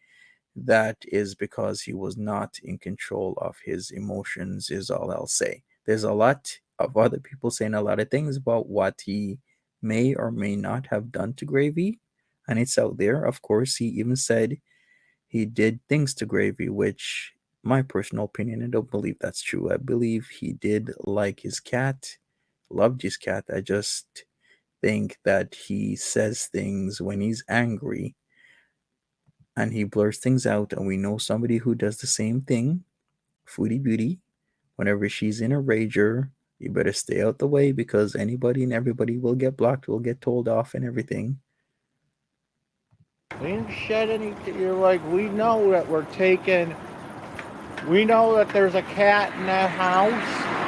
that is because he was not in control of his emotions, is all I'll say. There's a lot of other people saying a lot of things about what he may or may not have done to Gravy, and it's out there. Of course, he even said he did things to Gravy, which, my personal opinion, I don't believe that's true. I believe he did like his cat, loved his cat. I just think that he says things when he's angry and he blurs things out, and we know somebody who does the same thing, Foodie Beauty. Whenever she's in a rager, you better stay out the way because anybody and everybody will get blocked, will get told off and everything. They didn't shed any. You're like, we know that we're taking. We know that there's a cat in that house,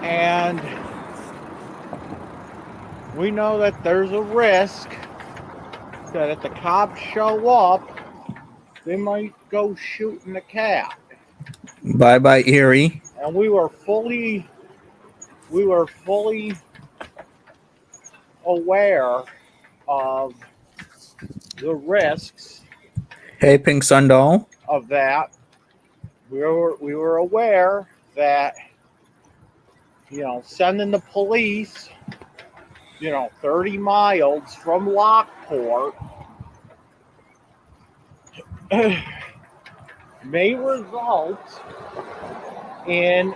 and we know that there's a risk that if the cops show up, they might go shooting the cat. Bye bye, Erie. And we were fully aware of the risks Hey, Pink Sundoll. of that. we were aware that sending the police 30 miles from Lockport may result in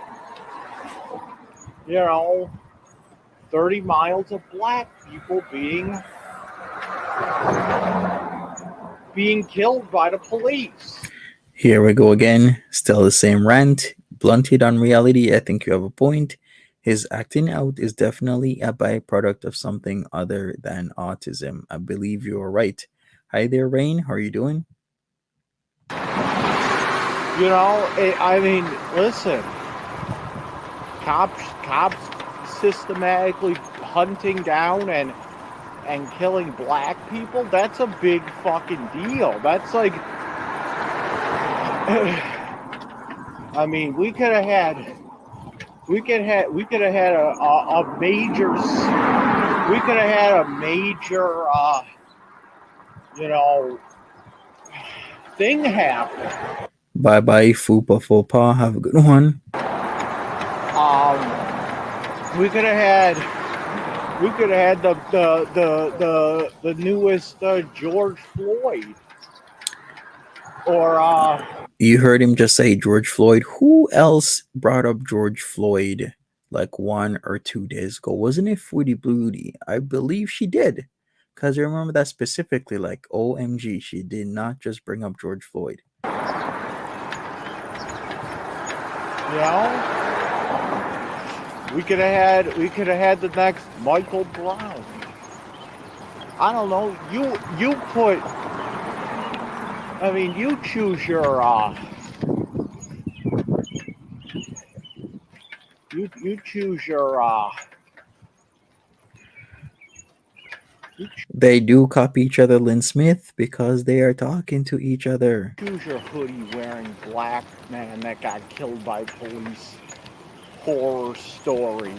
30 miles of black people being killed by the police. Here we go again. Still the same rant. Blunted on reality. I think you have a point. His acting out is definitely a byproduct of something other than autism. I believe you are right. Hi there, Rain. How are you doing? Listen, cops systematically hunting down and killing black people, that's a big fucking deal. That's like, we could have had a major thing happen. Bye bye, Fupa Fopa. Have a good one. We could have had the newest George Floyd, or You heard him just say George Floyd. Who else brought up George Floyd like 1 or 2 days ago? Wasn't it Foodie Booty? I believe she did. Because I remember that specifically, like, OMG, she did not just bring up George Floyd. We could have had the next Michael Brown. I don't know. You choose your you choose your They do copy each other, Lynn Smith, because they are talking to each other. choose your hoodie wearing black man that got killed by police horror story,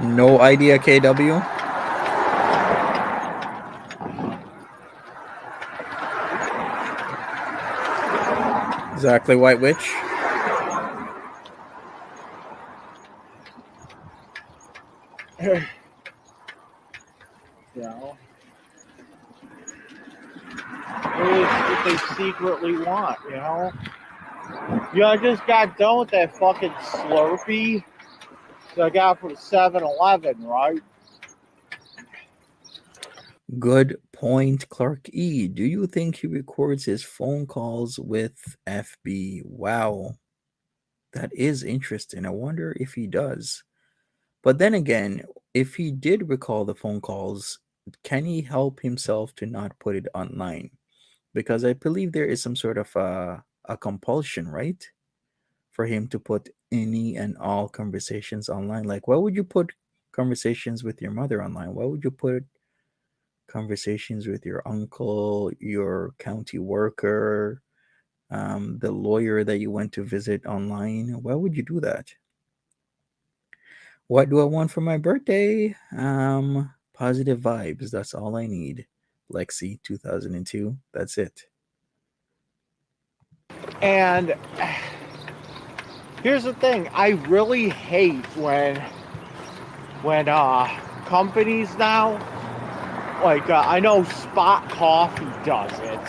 No idea, KW. Exactly, White Witch. What they secretly want, I just got done with that fucking Slurpee that I got from 7-Eleven, right? Good point, Clark E. Do you think he records his phone calls with FB? Wow. That is interesting. I wonder if he does. But then again, if he did recall the phone calls, can he help himself to not put it online? Because I believe there is some sort of a compulsion, right? For him to put any and all conversations online. Like, why would you put conversations with your mother online? Why would you put conversations with your uncle, your county worker, the lawyer that you went to visit online? Why would you do that? What do I want for my birthday? Positive vibes. That's all I need. Lexi 2002. That's it. And here's the thing, I really hate when companies now, like I know Spot Coffee does it,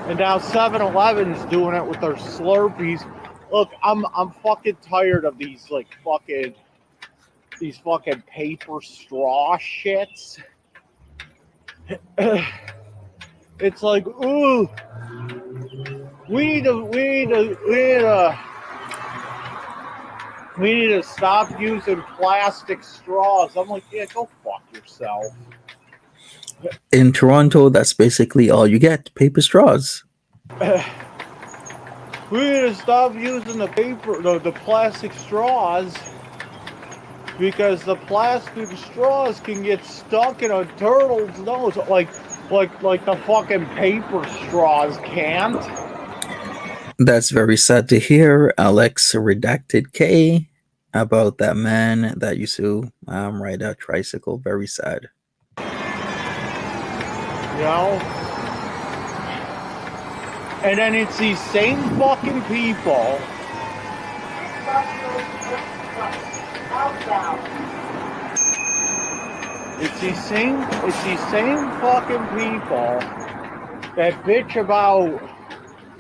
and now 7-Eleven's doing it with their Slurpees. Look, I'm fucking tired of these fucking paper straw shits. It's like, ooh, we need to stop using plastic straws. I'm like, yeah, go fuck yourself. In Toronto, that's basically all you get, paper straws. We need to stop using the plastic straws, because the plastic straws can get stuck in a turtle's nose, like the fucking paper straws can't. That's very sad to hear, Alex Redacted K. about that man that used to ride a tricycle. Very sad. You know? And then it's these same fucking people. It's these same fucking people that bitch about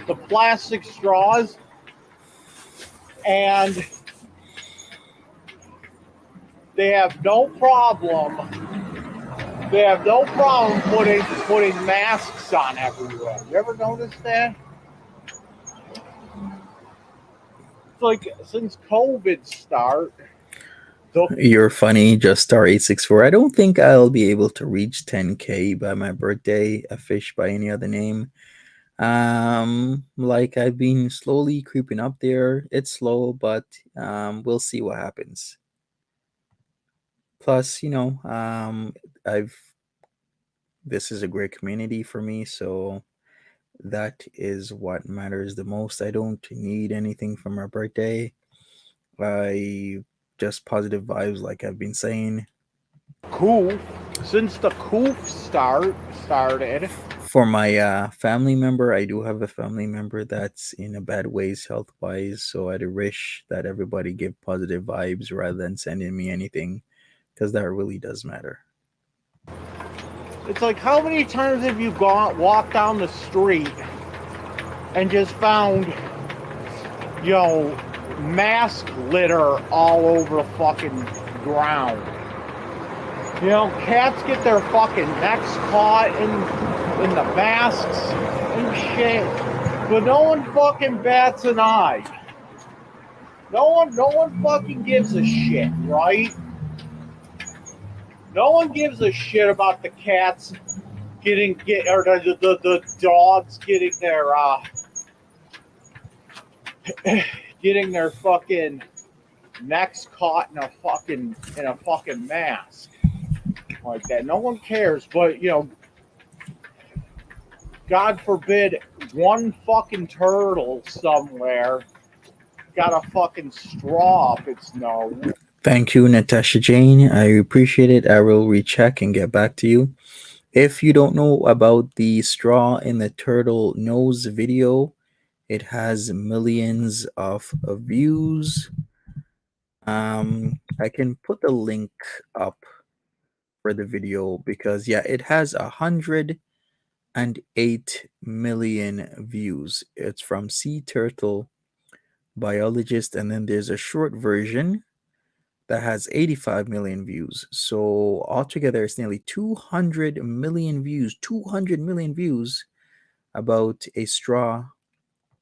the plastic straws, and they have no problem. They have no problem putting masks on everywhere. You ever notice that? It's like since COVID start. You're funny, just star 864. I don't think I'll be able to reach 10K by my birthday, a fish by any other name. Like I've been slowly creeping up there. It's slow, but we'll see what happens. Plus, I've this is a great community for me, so that is what matters the most. I don't need anything for my birthday. I just positive vibes, like I've been saying. Coof, since the coof started. For my family member, I do have a family member that's in a bad ways health wise, so I'd wish that everybody give positive vibes rather than sending me anything, because that really does matter. It's like, how many times have you walked down the street and just found, mask litter all over the fucking ground? Cats get their fucking necks caught in the masks and shit, but no one fucking bats an eye. No one fucking gives a shit, right? No one gives a shit about the cats or the dogs getting their fucking necks caught in a fucking mask like that. No one cares, but God forbid one fucking turtle somewhere got a fucking straw up its nose. Thank you, Natasha Jane. I appreciate it. I will recheck and get back to you. If you don't know about the straw in the turtle nose video, it has millions of views. I can put the link up for the video because yeah, it has 108 million views. It's from Sea Turtle Biologist, and then there's a short version that has 85 million views. So altogether, it's nearly 200 million views. 200 million views about a straw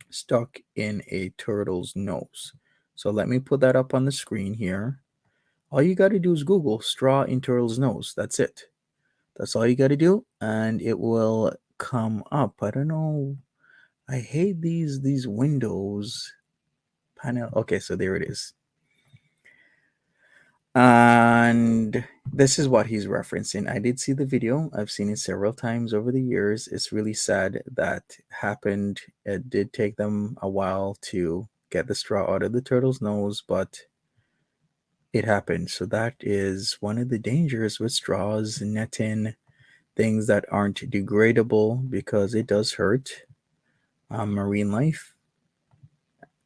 stuck in a turtle's nose. So let me put that up on the screen here. All you got to do is Google straw in turtle's nose. That's it. That's all you got to do, and it will come up. I don't know. I hate these Windows panel. Okay, so there it is. And this is what he's referencing. I did see the video. I've seen it several times over the years. It's really sad that happened. It did take them a while to get the straw out of the turtle's nose, but it happened. So that is one of the dangers with straws, netting, things that aren't degradable, because it does hurt marine life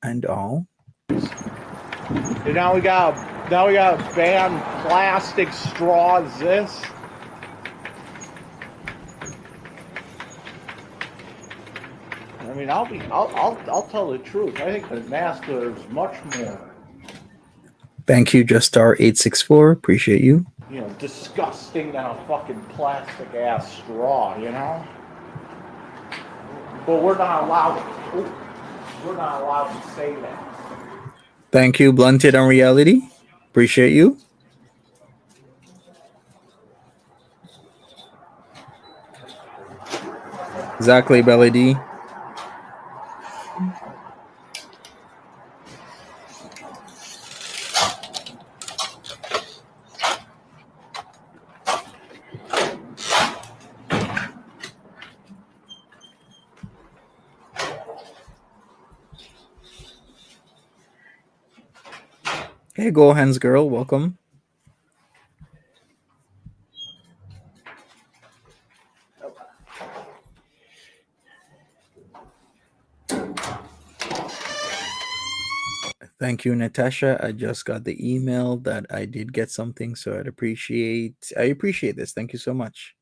and all. And now we got banned plastic straws. I mean, I'll tell the truth. I think the mask is much more. Thank you, Just Star 864. Appreciate you. Disgusting than a fucking plastic ass straw. But we're not allowed. We're not allowed to say that. Thank you, Blunted on Reality. Appreciate you. Exactly, Belly D. Hey, Go Hands Girl, welcome. Thank you, Natasha. I just got the email that I did get something, so I appreciate this. Thank you so much.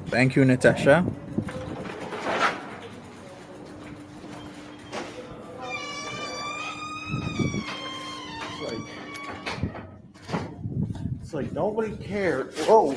Thank you, Natasha. It's like nobody cared. Whoa.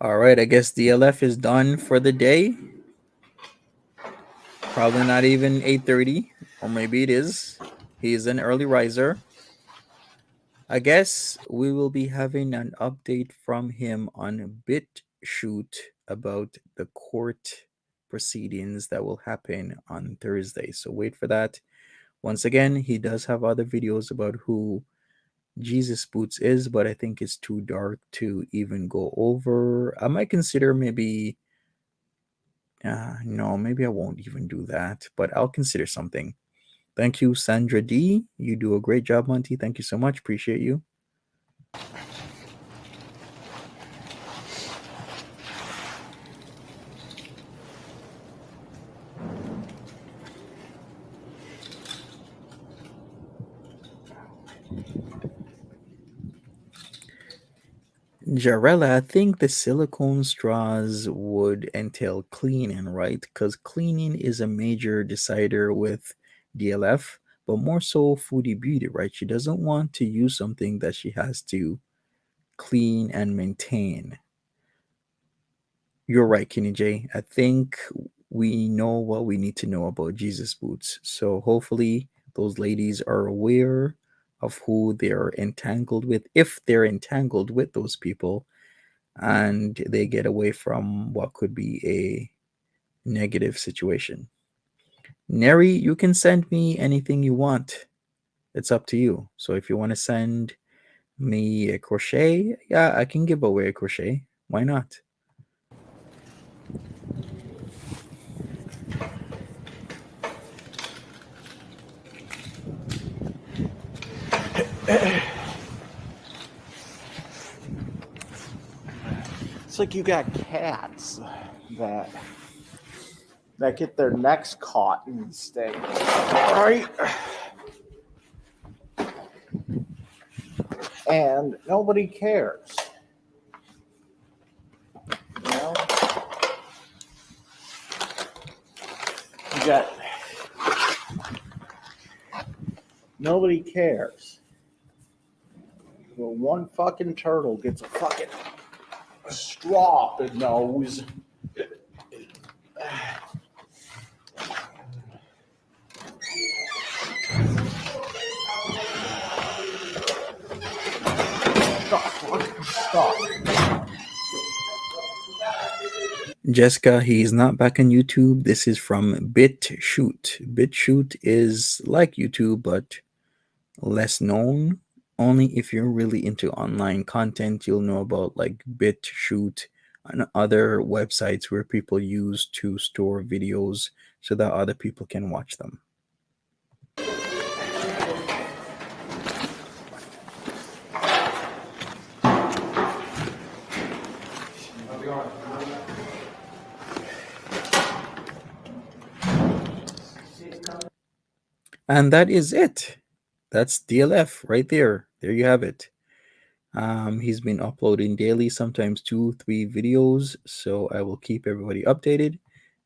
All right, I guess DLF is done for the day. Probably not even 8:30, or maybe it is. He's an early riser. I guess we will be having an update from him on BitShoot about the court proceedings that will happen on Thursday. So wait for that. Once again, he does have other videos about who Jesus Boots is, but I think it's too dark to even go over. I might consider maybe, no, maybe I won't even do that, but I'll consider something. Thank you, Sandra D. You do a great job, Monty. Thank you so much. Appreciate you. Jarella, I think the silicone straws would entail cleaning, right? Because cleaning is a major decider with DLF, but more so Foodie Beauty, right? She doesn't want to use something that she has to clean and maintain. You're right, Kenny J. I think we know what we need to know about Jesus Boots. So hopefully those ladies are aware of who they're entangled with, if they're entangled with those people, and they get away from what could be a negative situation. Neri, you can send me anything you want. It's up to you. So if you want to send me a crochet, yeah, I can give away a crochet. Why not? It's like you got cats that get their necks caught in these things. Right? And nobody cares. You know? You got nobody cares. Well, one fucking turtle gets a fucking straw up his nose. Stop. Jessica, he's not back on YouTube. This is from BitShoot. BitShoot is like YouTube, but less known. Only if you're really into online content, you'll know about like BitShoot and other websites where people use to store videos so that other people can watch them. And that is it. That's DLF right there. There you have it. He's been uploading daily, sometimes 2, 3 videos. So I will keep everybody updated.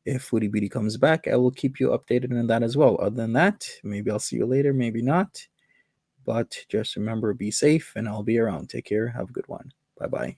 If Foodie Beauty comes back, I will keep you updated on that as well. Other than that, maybe I'll see you later, maybe not. But just remember, be safe, and I'll be around. Take care. Have a good one. Bye bye.